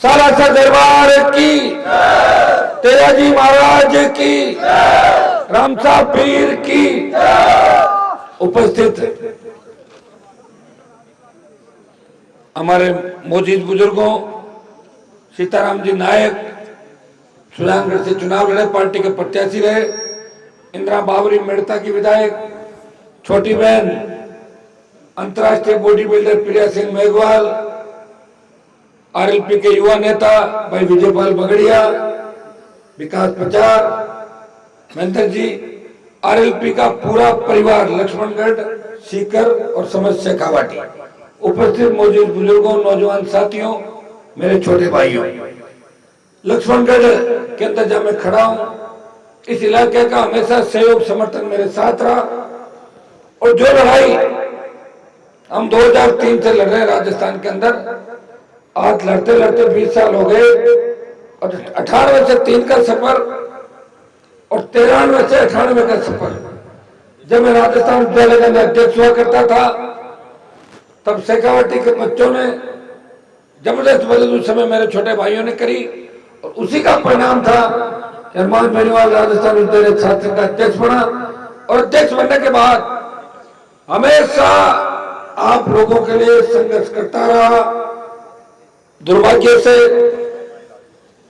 सालासर दरबार की, तेजाजी महाराज की, रामसा पीर की। उपस्थित हमारे मोजीद बुजुर्गों, सीताराम जी नायक सुजानगढ़ से चुनाव लड़े, पार्टी के प्रत्याशी रहे, इंदिरा बावरी मेड़ता की विधायक, छोटी बहन अंतर्राष्ट्रीय बॉडी बिल्डर प्रिया सिंह मेघवाल, आरएलपी के युवा नेता भाई विजयपाल बगड़िया, विकास प्रचार महेंद्र जी, आरएलपी का पूरा परिवार लक्ष्मणगढ़, सीकर और समझ शेखावाटी, उपस्थित मौजूद बुजुर्गों, नौजवान साथियों, मेरे छोटे भाइयों, लक्ष्मणगढ़ के अंदर जब मैं खड़ा हूं, इस इलाके का हमेशा सहयोग समर्थन मेरे साथ रहा। और जो लड़ाई हम 2003 से लड़ रहे हैं राजस्थान के अंदर, आज लड़ते लड़ते 20 साल हो गए और 98 से 3 का सफर और 93 से 98 का सफर। जब मैं राजस्थान विद्यालय का अध्यक्ष हुआ करता था, तब शेखावाटी के बच्चों ने जबरदस्त मदद उस समय मेरे छोटे भाइयों ने करी और उसी का परिणाम था कि हनुमान बेनीवाल राजस्थान विद्यालय छात्र का अध्यक्ष बना। और अध्यक्ष बनने के बाद हमेशा आप लोगों के लिए संघर्ष करता रहा। दुर्भाग्य से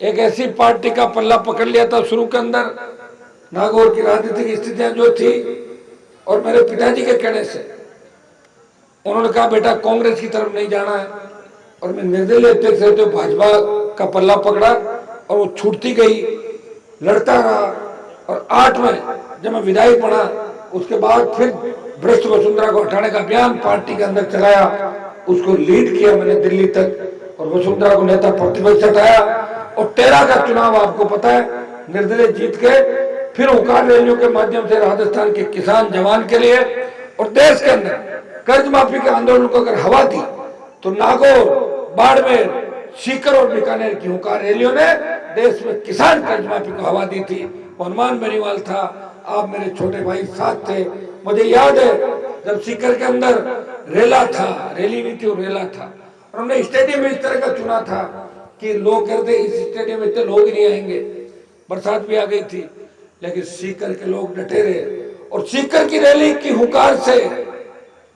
एक ऐसी पार्टी का पल्ला पकड़ लिया था शुरू के अंदर, नागौर की राजनीतिक स्थितियां जो थी, और मेरे पिताजी के कहने से उन्होंने कहा बेटा कांग्रेस की तरफ नहीं जाना है, और मैं निर्दलीय अध्यक्ष रहते हुए भाजपा का पल्ला पकड़ा और वो छूटती गई, लड़ता रहा। और 8 में जब मैं विधायक बना, उसके बाद फिर भ्रष्ट वसुंधरा को हटाने का अभियान पार्टी के अंदर चलाया, उसको लीड किया मैंने दिल्ली तक, और वसुंधरा को नेता प्रतिपक्ष हटाया। और 13 का चुनाव आपको पता है, निर्दलीय जीत के फिर हुकार रैलियों के माध्यम से राजस्थान के किसान जवान के लिए और देश के अंदर कर्ज माफी के आंदोलन को अगर हवा दी तो नागौर, बाड़मेर, सीकर और बीकानेर की हुकार रैलियों ने देश में किसान कर्ज माफी को हवा दी थी। हनुमान बेनीवाल था, आप मेरे छोटे भाई साथ थे। मुझे याद है जब सीकर के अंदर रेला था, रैली नहीं थी, रेला था, और हमने स्टेडियम में इस तरह का चुना था कि लोग कहते इस स्टेडियम में इतने लोग नहीं आएंगे, बरसात भी आ गई थी, लेकिन सीकर के लोग डटे रहे। और सीकर की रैली की हुकार से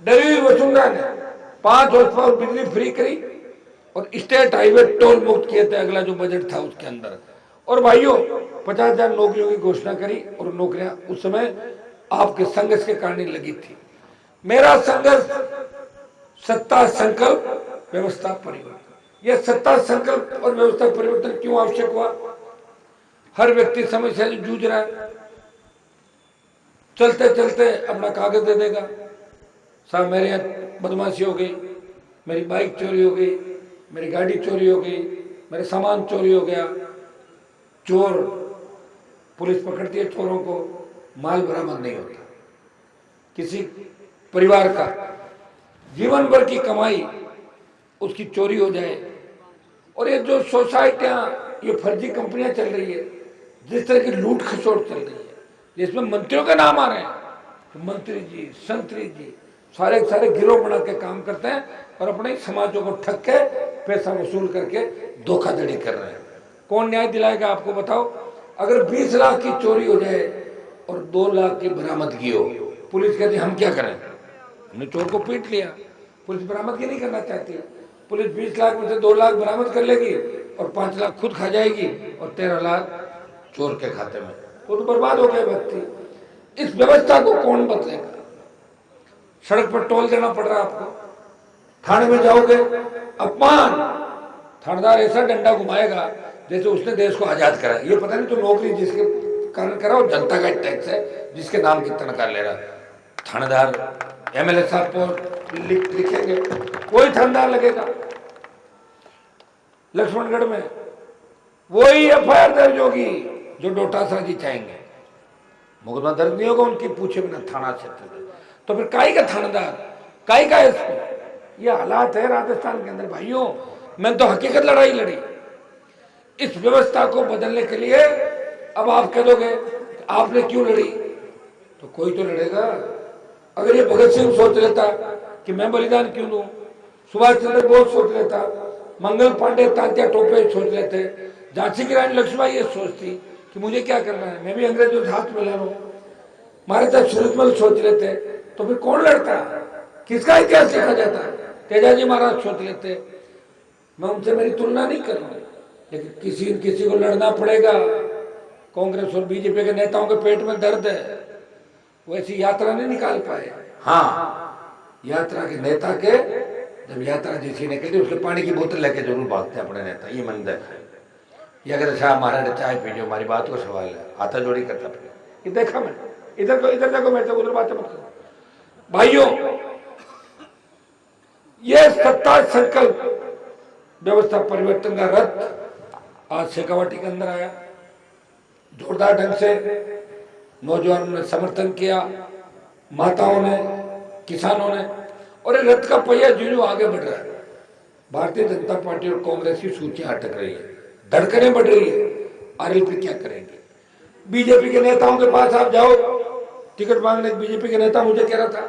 डरी हुई वसुंधरा ने 5 वर्ष पर बिजली फ्री करी और स्टेट हाईवे टोल मुक्त किए थे, अगला जो बजट था उसके अंदर। और भाइयों 50,000 नौकरियों की घोषणा करी, और नौकरियां उस समय आपके संघर्ष के कारण लगी थी। मेरा संघर्ष सत्ता संकल्प व्यवस्था परिवर्तन। यह सत्ता संकल्प और व्यवस्था परिवर्तन क्यों आवश्यक हुआ? हर व्यक्ति समस्या से जूझ रहा है, चलते चलते अपना कागज दे देगा, साहब मेरे यहाँ बदमाशी हो गई, मेरी बाइक चोरी हो गई, मेरी गाड़ी चोरी हो गई, मेरे सामान चोरी हो गया। चोर, पुलिस पकड़ती है चोरों को, माल बरामद नहीं होता। किसी परिवार का जीवन भर की कमाई उसकी चोरी हो जाए। और ये जो सोसाइटियां, ये फर्जी कंपनियां चल रही है, जिस तरह की लूट खसोट चल रही है, जिसमें मंत्रियों के नाम आ रहे हैं, तो मंत्री जी, संतरी जी सारे गिरोह बना के काम करते हैं और अपने समाजों को ठग के पैसा वसूल करके धोखाधड़ी कर रहे हैं। कौन न्याय दिलाएगा आपको बताओ? अगर 20 लाख की चोरी हो जाए और 2 लाख की बरामदगी हो, पुलिस कहती हम क्या करें, हमने चोर को पीट लिया, पुलिस बरामदगी नहीं करना चाहती। पुलिस 20 लाख में से 2 लाख बरामद कर लेगी और 5 लाख खुद खा जाएगी और 13 लाख चोर के खाते में, तो बर्बाद हो गए व्यक्ति। इस व्यवस्था को कौन बदलेगा? सड़क पर टोल देना पड़ रहा है आपको, थाने में जाओगे अपमान, थानेदार ऐसा डंडा घुमाएगा जैसे उसने देश को आजाद करा। ये पता नहीं तो नौकरी जिसके कारण करा और जनता का टैक्स है जिसके नाम की तनख्वाह ले रहा। थानेदार एमएलए साहब को लिखेंगे, कोई थानेदार लगेगा। लक्ष्मणगढ़ में वही एफआईआर दर्ज होगी जो डोटासरा जी चाहेंगे, मुकदमा दर्ज नहीं होगा उनकी पूछे बिना थाना क्षेत्र में। तो फिर काई का थानेदार, काई का एसपी? ये हालात है राजस्थान के अंदर। भाइयों मैंने तो हकीकत लड़ाई लड़ी। इस व्यवस्था को बदलने के लिए अब आप कह दोगे आपने क्यों लड़ी, तो कोई तो लड़ेगा। अगर ये भगत सिंह सोच लेता कि मैं बलिदान क्यों दूं, सुभाष चंद्र बोस सोच लेता मंगल पांडे तांत्या टोपे सोच लेते, झांसी की रानी लक्ष्मीबाई ये सोचती कि मुझे क्या करना है, मैं भी अंग्रेजों से हाथ मिला रहा हूँ। हमारे साथ सूरजमल सोच लेते तो फिर कौन लड़ता, किसका इतिहास लिखा जाता। तेजाजी महाराज सोच लेते। मैं उनसे मेरी तुलना नहीं कर रहा हूँ, लेकिन किसी किसी को लड़ना पड़ेगा। कांग्रेस और बीजेपी के नेताओं के पेट में दर्द है, वो ऐसी यात्रा नहीं निकाल पाए। हाँ, यात्रा के नेता के जब यात्रा जिसी ने कही उसके पानी की बोतल लेके जरूर भागते हैं अपने नेता, ये मन देखा है। ये अगर अच्छा हमारा चाय पीजिए, हमारी बात को सवाल है, हाथा जोड़ी करता फिर, ये देखा मैं, इधर देखो मैं उधर बात मत करो। भाइयों, ये सत्ता संकल्प व्यवस्था परिवर्तन का रथ आज शेखावाटी के अंदर आया। जोरदार ढंग से नौजवानों ने समर्थन किया, माताओं ने, किसानों ने, और ये रथ का पहिया जो आगे बढ़ रहा है। भारतीय जनता पार्टी और कांग्रेस की सूचियां अटक रही है, धड़कनें बढ़ रही है। आरएलपी क्या करेंगे? बीजेपी के नेताओं के पास आप जाओ टिकट मांगने, बीजेपी के नेता मुझे कह रहा था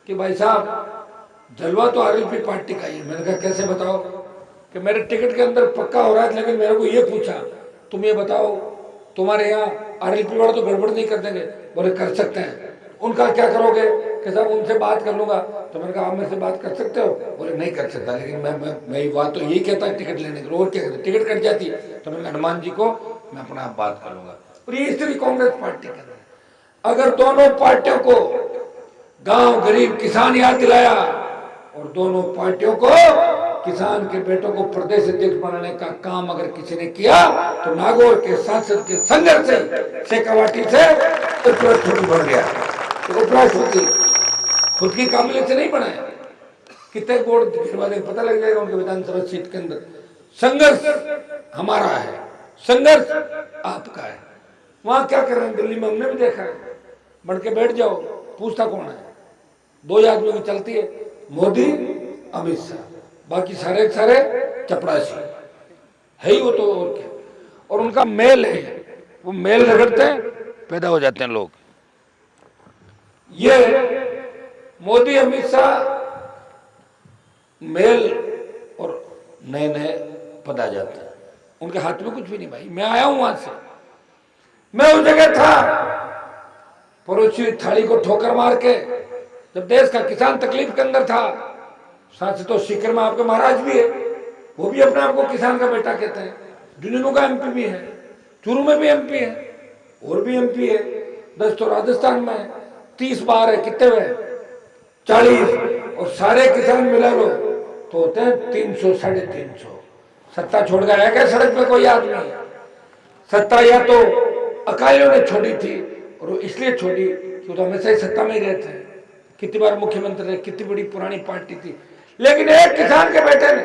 कि भाई साहब जलवा तो आरएलपी पार्टी का ही है। मैंने कहा कैसे बताओ? कि मेरे टिकट के अंदर पक्का हो रहा है, लेकिन मेरे को ये पूछा तुम ये बताओ तुम्हारे यहाँ आरएलपी वाले तो गड़बड़ नहीं कर देंगे? बोले कर सकते हैं। उनका क्या करोगे? कि साहब उनसे बात कर लूंगा। तो मैंने कहा आप मेरे से बात कर सकते हो? बोले नहीं कर सकता, लेकिन मैं बात तो यही कहता है टिकट लेने के लिए, और क्या कहते टिकट कट जाती। तो मैंने हनुमान जी को मैं अपना आप बात कर लूंगा। और ये स्थिति कांग्रेस पार्टी के अंदर। अगर दोनों पार्टियों को गांव गरीब किसान याद दिलाया और दोनों पार्टियों को किसान के बेटों को प्रदेश अध्यक्ष बनाने का काम अगर किसी ने किया तो नागौर के सांसद के संघर्ष से शेखावाटी से उपराष्ट्रपति बन गया। तो उपराष्ट्रपति खुद की काबिलियत से नहीं बनाया, कितने वोट गिरवा देंगे पता लग जाएगा उनके विधानसभा सीट के अंदर। संघर्ष हमारा है, संघर्ष आपका है। वहां क्या कर रहे हैं दिल्ली में हमने भी देखा है, बढ़ के बैठ जाओ, पूछता कौन है? दो ही आदमियों की चलती है, मोदी अमित शाह, बाकी सारे सारे चपड़ासी है ही वो तो, और क्या। और उनका मेल है, वो मेल रगड़ते हैं पैदा हो जाते हैं लोग। ये मोदी अमित शाह मेल और नए नए पद आ जाते हैं, उनके हाथ में कुछ भी नहीं। भाई मैं आया हूं वहां से, मैं उस जगह था, पड़ोसी थाली को ठोकर मार के जब देश का किसान तकलीफ के अंदर था। साथ तो सीकर में आपके महाराज भी है, वो भी अपने आप को किसान का बेटा कहते हैं। झुंझुनू का एमपी भी है, चूरू में भी एमपी है, और भी एमपी है। 10 तो राजस्थान में, 30 बार है, कितने हुए? 40। और सारे किसान मिला लो तो होते हैं 300 साढ़े 300। सत्ता छोड़ गया है क्या सड़क पे कोई आदमी? सत्ता या तो अकालियों ने छोड़ी थी, और वो इसलिए छोड़ी कि तो हमेशा ही सत्ता में ही रहते हैं। कितनी बार मुख्यमंत्री रहे, कितनी बड़ी पुरानी पार्टी थी, लेकिन एक किसान के बेटे ने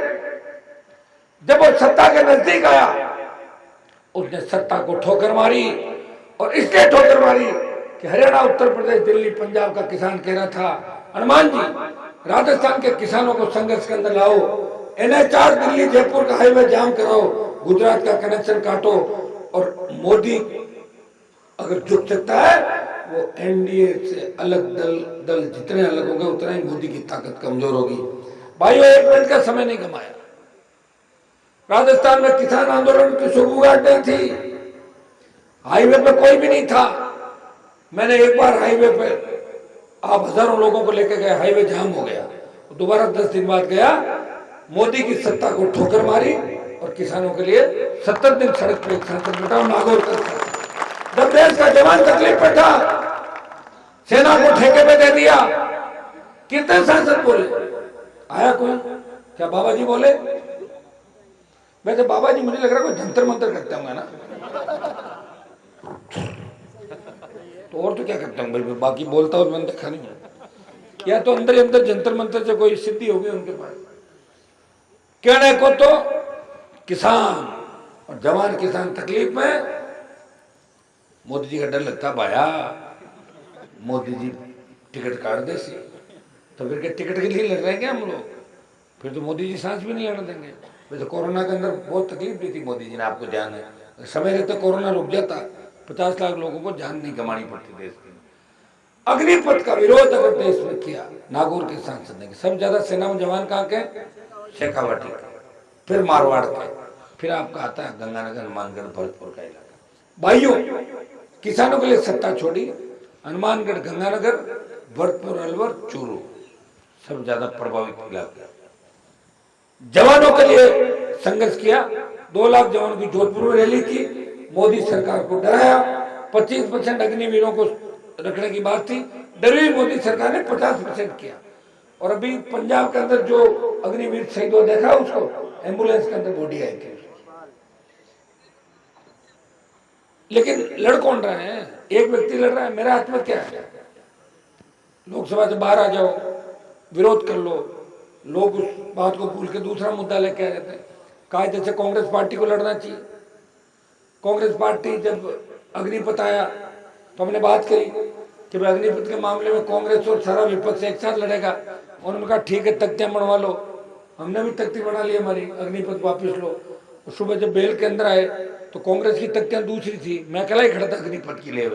जब वो सत्ता के नजदीक आया उसने सत्ता को ठोकर मारी। और इसलिए ठोकर मारी कि हरियाणा, उत्तर प्रदेश, दिल्ली, पंजाब का किसान कह रहा था हनुमान जी राजस्थान के किसानों को संघर्ष के अंदर लाओ, NH4 दिल्ली जयपुर का हाईवे जाम कराओ, गुजरात का कनेक्शन काटो। और मोदी अगर झुक सकता है, वो एनडीए से अलग दल जितने अलग होंगे उतना ही मोदी की ताकत कमजोर होगी। भाइयों, एक मिनट का समय नहीं कमाया। राजस्थान में किसान आंदोलन की शुरुआत नहीं थी, हाईवे पे कोई भी नहीं था। मैंने एक बार हाईवे पे आप हजारों लोगों को लेकर गए, हाईवे जाम हो गया, दोबारा 10 दिन बाद गया, मोदी की सत्ता को ठोकर मारी और किसानों के लिए 70 दिन सड़क पर एक सांसद बैठा नागौर कर। जब देश का जवान तकलीफ पर था, सेना को ठेके पे दे दिया। कितने सांसद बोले? आया कोई? क्या बाबा जी बोले? वैसे बाबा जी मुझे लग रहा है कोई जंतर मंतर करते होंगे ना, तो और तो क्या करते होंगे, बाकी बोलता हो मैंने देखा नहीं, या तो अंदर ही अंदर जंतर मंतर से कोई सिद्धि होगी उनके पास। कहने को तो किसान और जवान किसान तकलीफ में, मोदी जी का डर लगता भाया, मोदी जी टिकट काट दे सी, तो फिर क्या टिकट के लिए लड़ रहे हैं क्या हम लोग? फिर तो मोदी जी सांस भी नहीं आने देंगे। वैसे कोरोना के अंदर बहुत तकलीफ दी थी मोदी जी ने, आपको ध्यान है, समय रहते कोरोना रुक जाता, 50 लाख लोगों को जान नहीं गंवानी पड़ती देश की। अग्निपथ का विरोध अगर देश में किया नागौर के सांसद ने, सब ज्यादा सेना में जवान कहाँ के? शेखावाटी के। फिर मारवाड़ के, फिर आपका आता है गंगानगर, हनुमानगढ़, भरतपुर का इलाका। भाइयों, किसानों के लिए सत्ता छोड़ी, हनुमानगढ़, गंगानगर, भरतपुर, अलवर, चूरू सब ज्यादा प्रभावित इलाका। जवानों के लिए संघर्ष किया, 2 लाख जवानों की जोधपुर में रैली की, मोदी सरकार को डराया, 25% अग्निवीरों को रखने की बात थी, डरी मोदी सरकार ने 50% किया। और अभी पंजाब के अंदर जो अग्निवीर शहीद हुआ देखा उसको, एम्बुलेंस के अंदर बॉडी आई थी। लेकिन लड़ कौन रहे हैं? एक व्यक्ति लड़ रहा है, मेरे हाथ में क्या है? लोकसभा से बाहर आ जाओ, विरोध कर लो, लोग उस बात को भूल के दूसरा मुद्दा लेके आ जाते हैं। कहा जैसे कांग्रेस पार्टी को लड़ना चाहिए। कांग्रेस पार्टी जब अग्निपथ आया तो हमने बात करी कि भाई अग्निपथ के मामले में कांग्रेस और सारा विपक्ष एक साथ लड़ेगा। उन्होंने कहा ठीक है, तख्तियां बनवा लो। हमने भी तख्ती बना ली, हमारी अग्निपथ वापस लो। सुबह जब बेल के अंदर आए तो कांग्रेस की तख्तियां दूसरी थी, मैं अकेला ही खड़ा था अग्निपथ के लिए।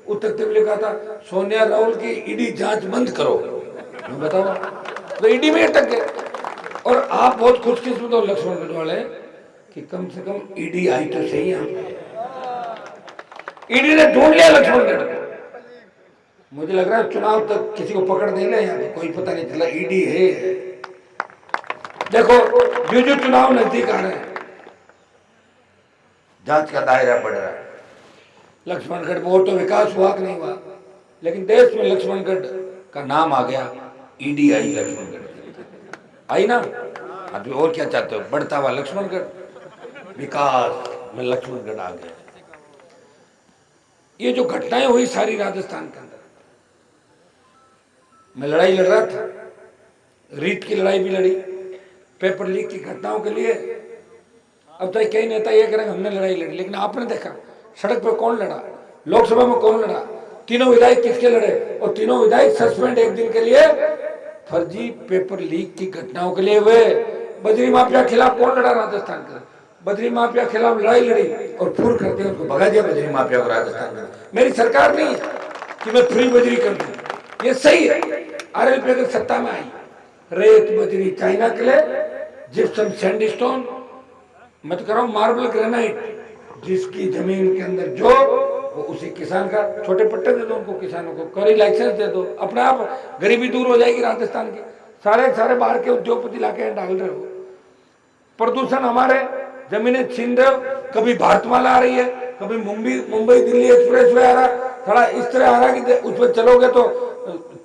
उस तख्ते में लिखा था सोनिया राहुल की ईडी जांच बंद करो। बताओ, तो ईडी में अटक गए। और आप बहुत खुशकिस्मत हो लक्ष्मण गढ़वाले कि कम से कम ईडी आई तो सही है। ईडी ने ढूंढ लिया लक्ष्मणगढ़ को। मुझे लग रहा है चुनाव तक किसी को पकड़ देंगे, यहाँ पे कोई पता नहीं चला ईडी है। देखो, जो चुनाव नजदीक आ रहे हैं, जांच का दायरा बढ़ रहा है। लक्ष्मणगढ़ में और तो विकास हुआ कि नहीं हुआ, लेकिन देश में लक्ष्मणगढ़ का नाम आ गया। ईडी आई लक्ष्मणगढ़ आई ना। अभी और क्या चाहते हो? बढ़ता हुआ लक्ष्मणगढ़, विकास में लक्ष्मणगढ़ आ गया। ये जो घटनाएं हुई सारी राजस्थान के अंदर, मैं लड़ाई लड़ रहा था, रीट की लड़ाई भी लड़ी, पेपर लीक की घटनाओं के लिए। अब तो कई नेता ये करेंगे हमने लड़ाई लड़ी, लेकिन आपने देखा सड़क पर कौन लड़ा, लोकसभा में कौन लड़ा, तीनों विधायक किसके लड़े? और तीनों विधायक सस्पेंड एक दिन के लिए फर्जी पेपर लीक की घटनाओं के लिए हुए। बजरी माफिया खिलाफ कौन लड़ा राजस्थान का? बजरी माफिया खिलाफ लड़ाई लड़ी और फूर करते उसको भगा दिया बजरी माफिया को राजस्थान में। मेरी सरकार नहीं है कि मैं फ्री बजरी कर दूं, ये सही है। आरएलपी अगर सत्ता में आई, रेत बजरी चाइना के लिए, जिप्सम सैंडस्टोन, मैं तो कह रहा हूं मार्बल ग्रेनाइट, जिसकी जमीन के अंदर जो वो उसी किसान का, छोटे पट्टे दे दो उनको, किसानों को करी लाइसेंस दे दो, अपने आप गरीबी दूर हो जाएगी राजस्थान की। सारे बाहर के उद्योगपति लाके डाल रहे हो। प्रदूषण हमारे जमीनें छीन रहे हो। कभी भारतमाला आ रही है, कभी मुंबई दिल्ली एक्सप्रेस वे आ रहा, थोड़ा इस तरह आ रहा है कि उस पर चलोगे तो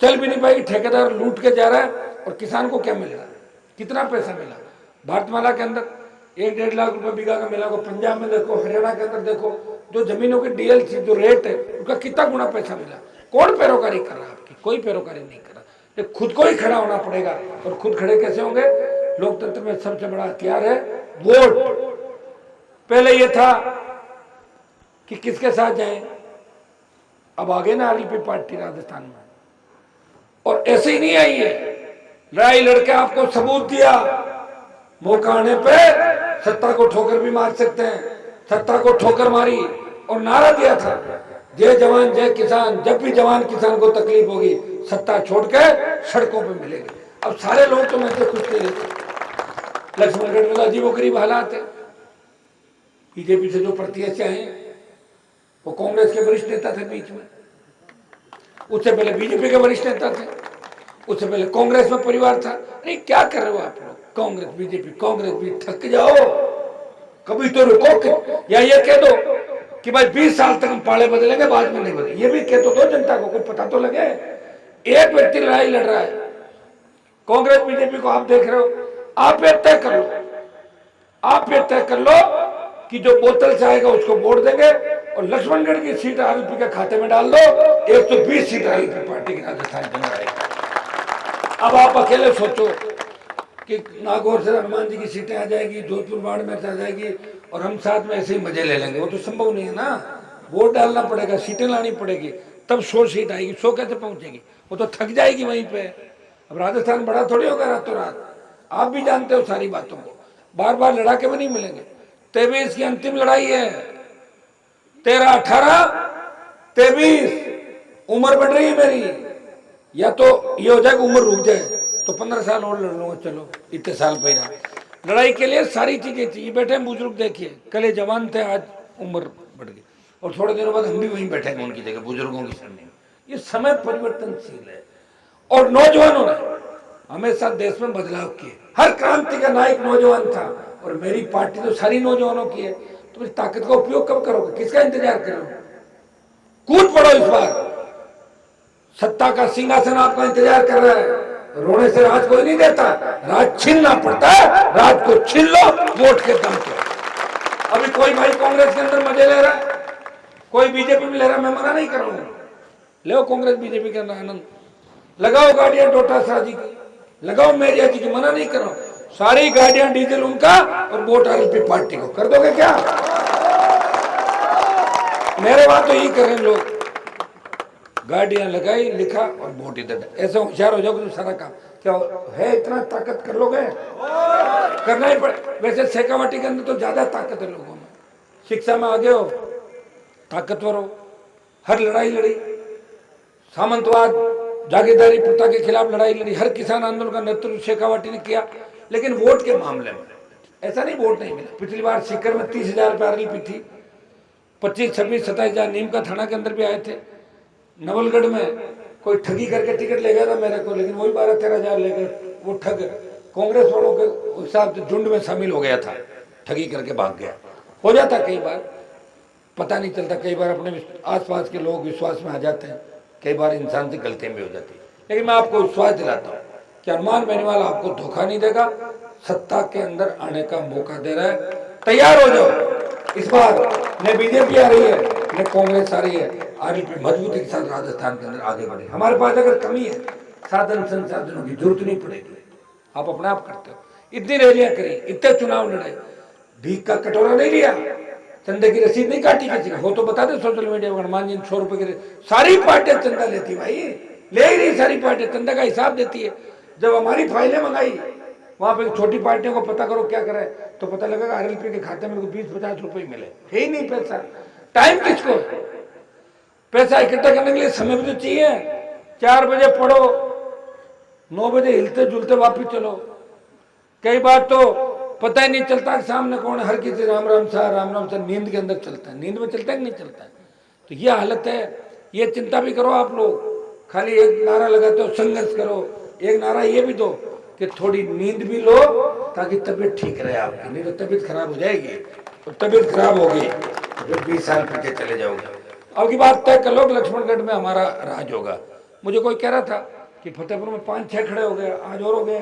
चल भी नहीं पाएगी। ठेकेदार लूट के जा रहा है और किसान को क्या मिल रहा है? कितना पैसा मिला भारतमाला के अंदर? 1-1.5 लाख रुपए बीघा का मिला को। पंजाब में देखो, हरियाणा के अंदर देखो, जो जमीनों के डीएलसी जो रेट है उसका कितना गुना पैसा मिला। कौन पैरोकारी कर रहा है आपकी? कोई पैरोकारी नहीं कर रहा। खुद को ही खड़ा होना पड़ेगा। और खुद खड़े कैसे होंगे? लोकतंत्र में सबसे बड़ा हथियार है वोट। पहले यह था कि किसके साथ जाएं, अब आगे ना आरएलपी पार्टी राजस्थान में। और ऐसे ही नहीं आई है, लड़ाई लड़के आपको सबूत दिया। मौका आने पे सत्ता को ठोकर भी मार सकते हैं। सत्ता को ठोकर मारी और नारा दिया था, जय जवान जय किसान। जब भी जवान किसान को तकलीफ होगी, सत्ता छोड़ के सड़कों पे मिलेगी। अब सारे लोग तो मैं से खुश नहीं रहते। लक्ष्मणगढ़ में अजीबोगरीब हालात है। बीजेपी से जो प्रत्याशी आए वो कांग्रेस के वरिष्ठ नेता थे बीच में, उससे पहले बीजेपी के वरिष्ठ नेता थे, उससे पहले कांग्रेस में परिवार था। अरे क्या कर रहे हो आप लोग? कांग्रेस बीजेपी, थक जाओ, कभी तो रुको। या ये कह दो कि भाई 20 साल तक हम पाले बदलेंगे, बाद में नहीं बदलेंगे। ये भी कह तो दो जनता को, कुछ पता तो लगे। एक व्यक्ति लड़ाई लड़ रहा है, कांग्रेस बीजेपी को आप देख रहे हो। आप ये तय कर लो, आप ये तय कर लो कि जो बोतल से आएगा उसको वोट देंगे और लक्ष्मणगढ़ की सीट आरएलपी के खाते में डाल दो। 120 सीट आरएलपी पार्टी की राजस्थान के अंदर आएगी। अब आप अकेले सोचो कि नागौर से हनुमान जी की सीटें आ जाएगी, जोधपुर बाढ़ में आ जाएगी और हम साथ में ऐसे ही मजे ले लेंगे। वो तो संभव नहीं है ना। वोट डालना पड़ेगा, सीटें लानी पड़ेगी, तब 100 सीट आएगी। 100 कैसे पहुंचेगी? वो तो थक जाएगी वहीं पे। अब राजस्थान बड़ा थोड़ी होगा रातों रात। आप भी जानते हो सारी बातों को। बार बार लड़ा के भी नहीं मिलेंगे। 23 की अंतिम लड़ाई है। 13, 18, 23 उम्र बढ़ रही है मेरी। या तो ये हो जाए कि उम्र रुक जाए तो 15 साल और लड़ लूंगा, चलो इतने साल पहला। लड़ाई के लिए सारी चीजें थी। ये बैठे हैं बुजुर्ग, देखिए कल ये जवान थे, आज उम्र बढ़ गई, और थोड़े दिनों बाद हम भी वहीं बैठेंगे उनकी जगह, बुजुर्गों की सरणी में। ये समय परिवर्तनशील है, और नौजवानों ने हमेशा देश में बदलाव किए। हर क्रांति का नायक नौजवान था, और मेरी पार्टी तो सारी नौजवानों की है। तो इस ताकत का उपयोग कब करोगे? किसका इंतजार करोगे? कूद पड़ो इस बार। सत्ता का सिंहासन आपका इंतजार कर रहा है। रोने से राज कोई नहीं देता, राज छीनना पड़ता है। राज को छीन लो वोट के दम पे। अभी कोई भाई कांग्रेस के अंदर मजे ले रहा है, कोई बीजेपी में ले रहा है, मैं मना नहीं करूंगा। ले कांग्रेस बीजेपी के अंदर आनंद, लगाओ गाड़ियां डोटासरा जी की, लगाओ मेरिया जी की, मना नहीं करो। सारी गाड़ियां डीजल उनका और वोट आरएलपी पार्टी को कर दोगे क्या? मेरे बात तो यही कर रहे हैं लोग, गाड़ियां लगाई, लिखा और वोट इधर। ऐसे होशियार हो जाओगे तो सारा काम क्या है, इतना ताकत कर लोगे? करना ही पड़े। वैसे शेखावाटी के अंदर तो ज्यादा ताकत है लोगों में, शिक्षा में आगे हो, ताकतवर हो, हर लड़ाई लड़ी, सामंतवाद जागीरदारी प्रथा के खिलाफ लड़ाई लड़ी, हर किसान आंदोलन का नेतृत्व शेखावाटी ने किया। लेकिन वोट के मामले में ऐसा नहीं वोट नहीं मिला। पिछली बार सीकर में 30,000 रुपये आरएलपी थी, 25, 26, 27,000 नीम का थाना के अंदर भी आए थे। नवलगढ़ में कोई ठगी करके टिकट ले गया था मेरे को, लेकिन वही 12-13,000 ले गए। वो ठग कांग्रेस वालों के हिसाब से झुंड में शामिल हो गया था, ठगी करके भाग गया। हो जाता कई बार, पता नहीं चलता, कई बार अपने आसपास के लोग विश्वास में आ जाते हैं, कई बार इंसान से गलतियां भी हो जाती है। लेकिन मैं आपको विश्वास दिलाता हूँ कि हनुमान बेनीवाल आपको धोखा नहीं देगा, सत्ता के अंदर आने का मौका दे रहा है। तैयार हो जाओ इस बार। न बीजेपी आ रही है न कांग्रेस आ रही है, आरएलपी मजबूती के साथ राजस्थान के अंदर आगे बढ़े। हमारे पास अगर कमी है, साधन संसाधनों की जरूरत नहीं पड़ेगी, आप अपने आप करते हो। इतनी रैलियां करी, इतने चुनाव लड़े, भीख का कटोरा नहीं लिया, चंदे की रसीद नहीं काटी किसी का, हो तो बता दे सोशल मीडिया पर। हनुमान जी 100 रुपए की सारी पार्टियां चंदा लेती, भाई ले ही नहीं, सारी पार्टियां चंदा का हिसाब देती है। जब हमारी फाइलें मंगाई, वहां पे छोटी पार्टियों को पता करो क्या करे, तो पता लगेगा आरएलपी के खाते में 20-50 रुपए मिले, है ही नहीं पैसा। टाइम किसको? पैसा इकट्ठा करने के लिए समय भी तो चाहिए। 4 बजे पढ़ो, 9 बजे हिलते जुलते वापिस चलो। कई बार तो पता ही नहीं चलता कि सामने कौन है, हर किसी राम राम सा नींद के अंदर चलता है। नींद में चलता है कि नहीं चलता है? तो ये हालत है। ये चिंता भी करो आप लोग, खाली एक नारा लगाते हो संघर्ष करो, एक नारा ये भी दो कि थोड़ी नींद भी लो ताकि तबीयत ठीक रहे आपकी, नहीं तो तबीयत खराब हो जाएगी। तो तबीयत खराब होगी तो 20 साल पीछे चले जाओगे। अब की बात तय कर लो, लक्ष्मणगढ़ में हमारा राज होगा। मुझे कोई कह रहा था कि फतेहपुर में 5-6 खड़े हो गए, आज और हो गए।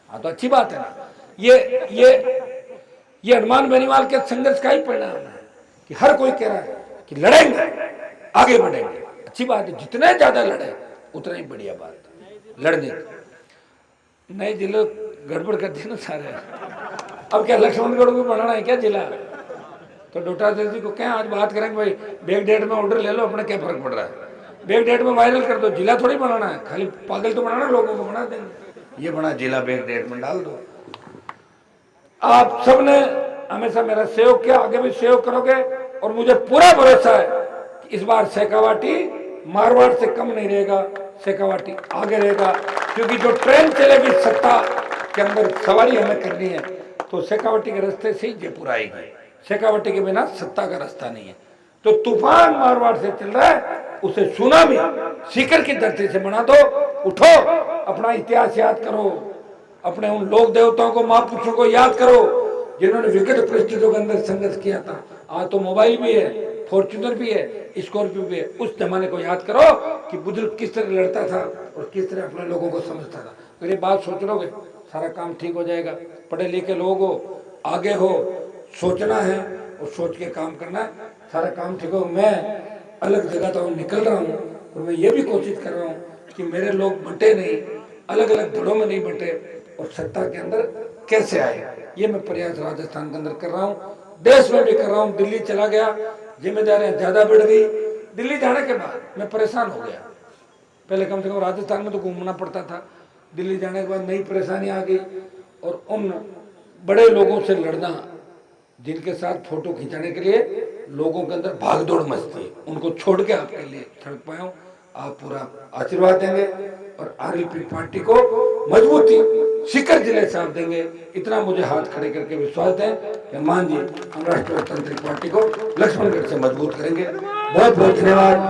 हाँ तो अच्छी बात है ना। ये हनुमान बेनीवाल के संघर्ष का ही परिणाम है कि हर कोई कह रहा है कि लड़ेंगे, आगे बढ़ेंगे। अच्छी बात है, जितने ज्यादा लड़े उतना ही बढ़िया बात है। लड़ने नए जिले गड़बड़ कर दिए ना सारे। अब क्या लक्ष्मणगढ़ को बढ़ाना है क्या जिला? तो डोटासरा जी को क्या आज बात करेंगे भाई, बैक डेट में ऑर्डर ले लो, अपने क्या फर्क पड़ रहा है? बैक डेट में वायरल कर दो, जिला थोड़ी बनाना है, खाली पागल तो बनाना, लोगों को बना देंगे। ये बना जिला, बैक डेट में डाल दो। आप सबने हमेशा मेरा सहयोग किया, आगे भी सहयोग करोगे, और मुझे पूरा भरोसा है कि इस बार शेखावाटी मारवाड़ से कम नहीं रहेगा, शेखावाटी आगे रहेगा। क्योंकि जो ट्रेन चलेगी सत्ता के अंदर सवारी हमें करनी है, तो शेखावाटी के रास्ते से ही जयपुर आएगी। शेखावाटी के बिना सत्ता का रास्ता नहीं है। तो तूफान मारवाड़ से चल रहा है, उसे सुनामी सीकर की धरती से बना दो। उठो, अपना इतिहास याद करो, अपने उन लोक देवताओं को, महापुरुषों को याद करो जिन्होंने विकट परिस्थितियों के अंदर संघर्ष किया था। आज तो मोबाइल भी है, फॉर्च्यूनर भी है, स्कॉर्पियो भी है। उस जमाने को याद करो कि बुजुर्ग किस तरह लड़ता था और किस तरह अपने लोगों को समझता था। तो ये बात सोच लोगे, सारा काम ठीक हो जाएगा। पढ़े लिखे लोग हो, आगे हो, सोचना है और सोच के काम करना है, सारा काम ठीक हो। मैं अलग जगह तो निकल रहा हूँ, और मैं ये भी कोशिश कर रहा हूँ कि मेरे लोग बंटे नहीं, अलग अलग धड़ों में नहीं बंटे, और सत्ता के अंदर कैसे आए, ये मैं प्रयास राजस्थान के अंदर कर रहा हूँ, देश में भी कर रहा हूँ। दिल्ली चला गया, जिम्मेदारियां ज्यादा बढ़ गई। दिल्ली जाने के बाद मैं परेशान हो गया। पहले कम से कम राजस्थान में तो घूमना पड़ता था, दिल्ली जाने के बाद नई परेशानी आ गई। और उन बड़े लोगों से लड़ना जिनके साथ फोटो खिंचाने के लिए लोगों के अंदर भाग दौड़ मचती है, उनको छोड़ के आपके लिए सड़क पाया हूँ। आप पूरा आशीर्वाद देंगे और आरएलपी पार्टी को मजबूती सीकर जिले से आप देंगे, इतना मुझे हाथ खड़े करके विश्वास है कि मान जी हम राष्ट्रीय लोकतांत्रिक पार्टी को लक्ष्मणगढ़ से मजबूत करेंगे। बहुत बहुत धन्यवाद।